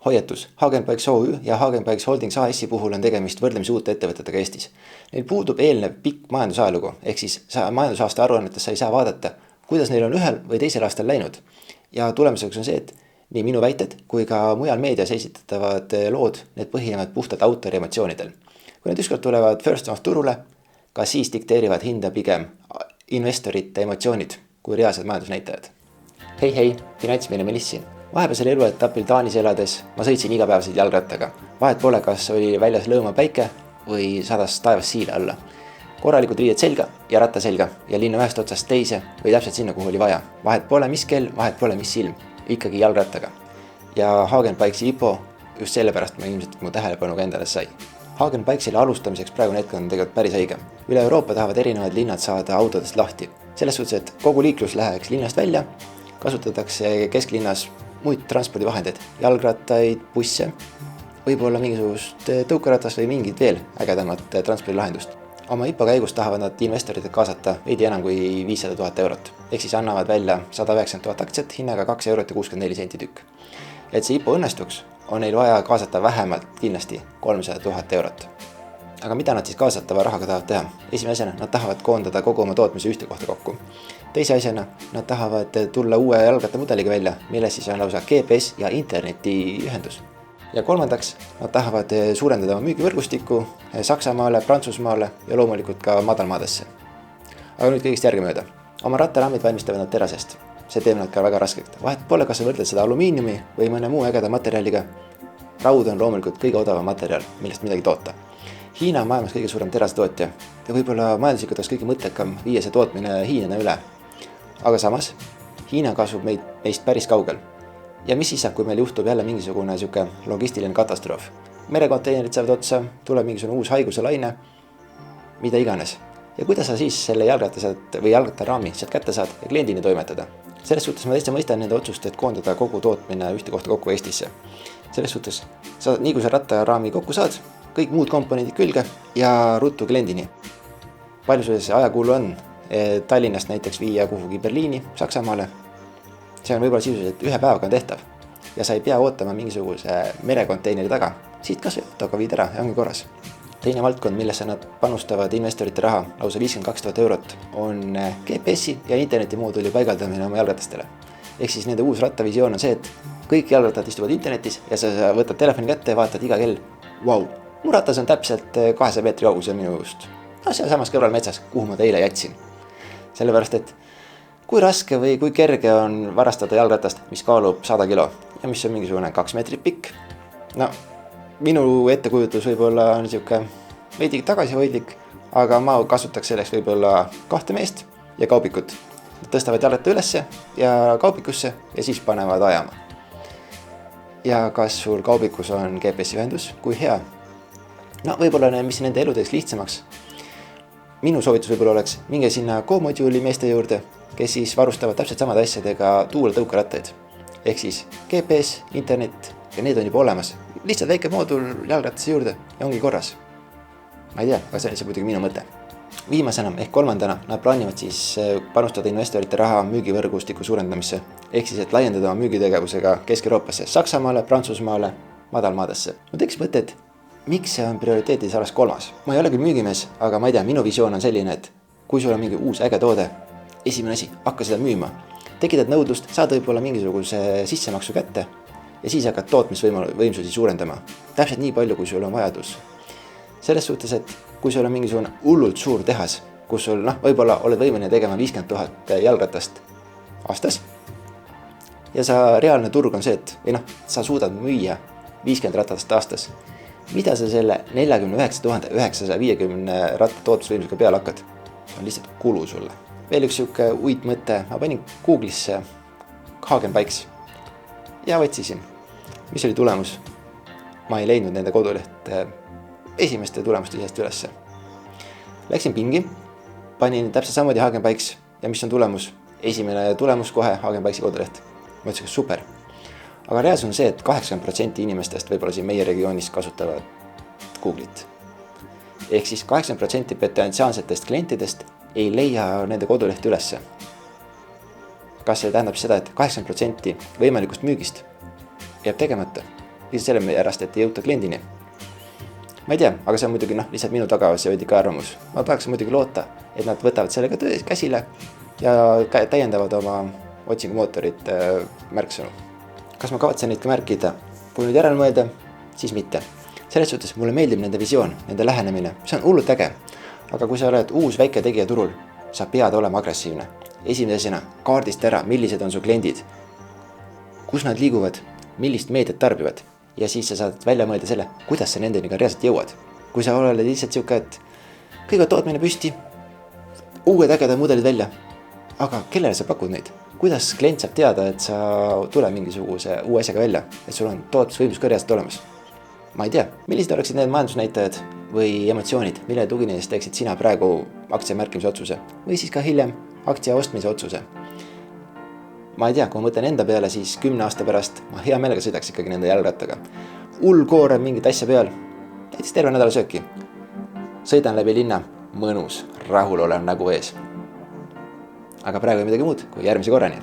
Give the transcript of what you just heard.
Hoiatus, Hagenbikes OÜ ja Hagenbikes Holdings AS-i puhul on tegemist võrdlemisi uute ettevõtetega Eestis. Neil puudub eelnev pikk majandusajalugu, ehk siis majandusaasta aruannetes sa ei saa vaadata, kuidas neil on ühel või teisel aastal läinud. Ja tulemuseks on see, et nii minu väited kui ka mujal meedias esitatavad lood, need põhinevad puhtalt autori emotsioonidel. Kui need ükskord tulevad first off turule, ka siis dikteerivad hinda pigem investorite emotsioonid kui reaalsed majandusnäitajad. Hei, finantsmeile Melis siin. Vahepealsel eluetapil Taanis elades ma sõitsin igapäevaselt jalgrattaga. Vahet pole, kas oli väljas lõõma päike või sadas taevas siile alla. Korralikud riied selga ja ratta selga ja linna ühest otsast teise või täpselt sinna, kuhu oli vaja. Vahet pole mis kell, vahet pole mis silm, ikkagi jalgrattaga. Ja Hagenbikesi IPO just sellepärast ma ilmselt mu tähelepanu ka endale sai. Hagenbikesile alustamiseks praegune hetk on tegelikult päris õige. Üle Euroopa tahavad erinevad linnad saada autodest lahti. Selles suhtes, et kogu liiklus läheks linnast välja, kasutatakse kesklinnas muid transpordivahendeid, jalgrattaid, busse, võib-olla mingisugust tõukeratast või mingit veel ägedamat transpordilahendust. Oma IPO käigus tahavad nad investorid kaasata veidi enam kui 500 000 eurot, ehk siis annavad välja 190 000 aktsiat hinnaga 2 eurot ja 64 senti tükk. Et see IPO õnnestuks, on neil vaja kaasata vähemalt kindlasti 300 000 eurot. Aga mida nad siis kaasatava rahaga tahavad teha? Esimesena nad tahavad koondada kogu oma tootmise ühte kohta kokku. Teise asjana nad tahavad tulla uue jalgrattamudeliga välja, milles siis on lausa GPS ja internetiühendus. Ja kolmandaks nad tahavad suurendada oma müügivõrgustikku Saksamaale, Prantsusmaale ja loomulikult ka madalmaadesse. Aga nüüd kõigist järgemööda. Oma rattaraamid valmistavad nad terasest. See teeb nad ka väga raskelt. Vahet pole, kas sa võrdled seda alumiiniumi või mõne muu ägeda materjaliga. Raud on loomulikult kõige odavam materjal, millest midagi toota. Hiina on maailmas kõige suurem terasetootja ja võib-olla majanduslikult oleks kõige mõttekam viia see tootmine Hiinana üle. Aga samas, Hiina kasvab meist päris kaugel. Ja mis siis saab, kui meil juhtub jälle mingisugune logistiline katastroof? Merekonteinerid saavad otsa, tuleb mingisugune uus haiguse laine, mida iganes. Ja kuidas sa siis selle jalgrattaraami sealt kätte saad ja kliendini toimetada? Selles suhtes ma täitsa mõistan nende otsust, et koondada kogu tootmine ühte kohta kokku Eestisse. Selles suhtes, nii kui sa rattaraami kokku saad, kõik muud komponendid külge ja ruttu kliendini. Palju sul see ajakuulu on? Tallinnast näiteks viia kuhugi Berliini, Saksamaale. See on võib-olla sisuliselt ühe päevaga tehtav. Ja sa ei pea ootama mingisuguse merekonteineri taga. Siit kas või autoga viid ära ja ongi korras. Teine valdkond, millesse nad panustavad investorite raha, lausa 52 000 eurot, on GPS-i ja internetimooduli paigaldamine oma jalgratastele. Ehk siis nende uus rattavisioon on see, et kõik jalgrattad istuvad internetis ja sa võtad telefoni kätte ja vaatad iga kell. Vau, mu ratas on täpselt 200 meetri kaugusel minu just. Seal samas kõrval metsas, kuhu ma teile jätsin. Sellepärast, et kui raske või kui kerge on varastada jalgratast, mis kaalub 100 kilo ja mis on mingisugune 2 meetrit pikk. No, minu ettekujutus võib-olla on veidi tagasihoidlik, aga ma kasutaks selleks võib-olla 2 meest ja kaubikut. Nad tõstavad jalgratta ülesse ja kaubikusse ja siis panevad ajama. Ja kas sul kaubikus on GPS-ühendus? Kui hea? No võib-olla mis nende elu teeks lihtsamaks. Minu soovitus võib-olla oleks minge sinna Go-moduuli meeste juurde, kes siis varustavad täpselt samade asjadega tuuletõukerattaid. Ehk siis GPS, internet ja need on juba olemas. Lihtsalt väike moodul jalgrattase juurde ja ongi korras. Ma ei tea, aga see on muidugi minu mõte. Viimasena ehk kolmandana nad plaanivad siis panustada investorite raha müügivõrgustiku suurendamisse. Ehk siis, et laiendada oma müügitegevusega Kesk-Euroopasse, Saksamaale, Prantsusmaale, madalmaadesse. Ma teeks mõte, et miks see on prioriteetides alles 3? Ma ei ole küll müügimees, aga ma ei tea, minu visioon on selline, et kui sul on mingi uus äge toode, esimene asi, hakka seda müüma. Tekitad nõudlust, saad võib-olla mingisuguse sissemaksu kätte ja siis hakkad tootmisvõimsusi suurendama. Täpselt nii palju, kui sul on vajadus. Selles suhtes, et kui sul on mingisugune hullult suur tehas, kus sul võib-olla oled võimeline tegema 50 000 jalgratast aastas ja sa reaalne turg on see, et sa suudad müüa 50 ratast aastas. Mida sa selle 49 950 ratta tootmisvõimsusega peale hakkad? See on lihtsalt kulu sulle. Veel üks uitmõte, ma panin Google'isse Hagenbikes ja otsisin, mis oli tulemus. Ma ei leidnud nende koduleht esimeste tulemuste seast ülesse. Läksin pingi, panin täpselt samamoodi Hagenbikes ja mis on tulemus? Esimene tulemus kohe Hagenbikesi koduleht. Ma ütlesin, super. Aga reaalsus on see, et 80% inimestest võib-olla siin meie regioonis kasutavad Google'it. Ehk siis 80% potentsiaalsetest klientidest ei leia nende kodulehti ülesse. Kas see tähendab seda, et 80% võimalikust müügist jääb tegemata? lihtsalt selle pärast, et ei jõuta kliendini. Ma ei tea, aga see on muidugi lihtsalt minu tagasihoidlik arvamus. Ma tahaks muidugi loota, et nad võtavad sellega käsile ja täiendavad oma otsingumootorit märksõnu. Kas ma kavatsen neid ka märkida? Kui nüüd järele mõelda, siis mitte. Selles suhtes mulle meeldib nende visioon, nende lähenemine, see on hullult äge. Aga kui sa oled uus väike tegija turul, sa pead olema agressiivne. Esimesena kaardist ära, millised on su kliendid, kus nad liiguvad, millist meediat tarbivad ja siis sa saad välja mõelda selle, kuidas sa nendeni ka reaalselt jõuad. Kui sa oled lihtsalt siuke, et kõigepealt tootmine püsti, uued ägedad mudelid välja, aga kellele sa pakud neid? Kuidas klient saab teada, et sa tule mingisuguse uue asjaga välja, et sul on tootmisvõimus ka reaalselt olemas? Ma ei tea, millised oleksid need majandusnäitajad või emotsioonid, mille tuginedes teeksid sina praegu aktsia märkimise otsuse või siis ka hiljem aktsia ostmise otsuse. Ma ei tea, kui ma mõtlen enda peale, siis 10 aasta pärast ma hea meelega sõidaks ikkagi nende jalgrattaga. Hull koorem mingit asja peal, näiteks terve nädala sööki. Sõidan läbi linna, mõnus, rahul olev nägu ees. Aga praegu ei midagi muud kui järgmise korrani.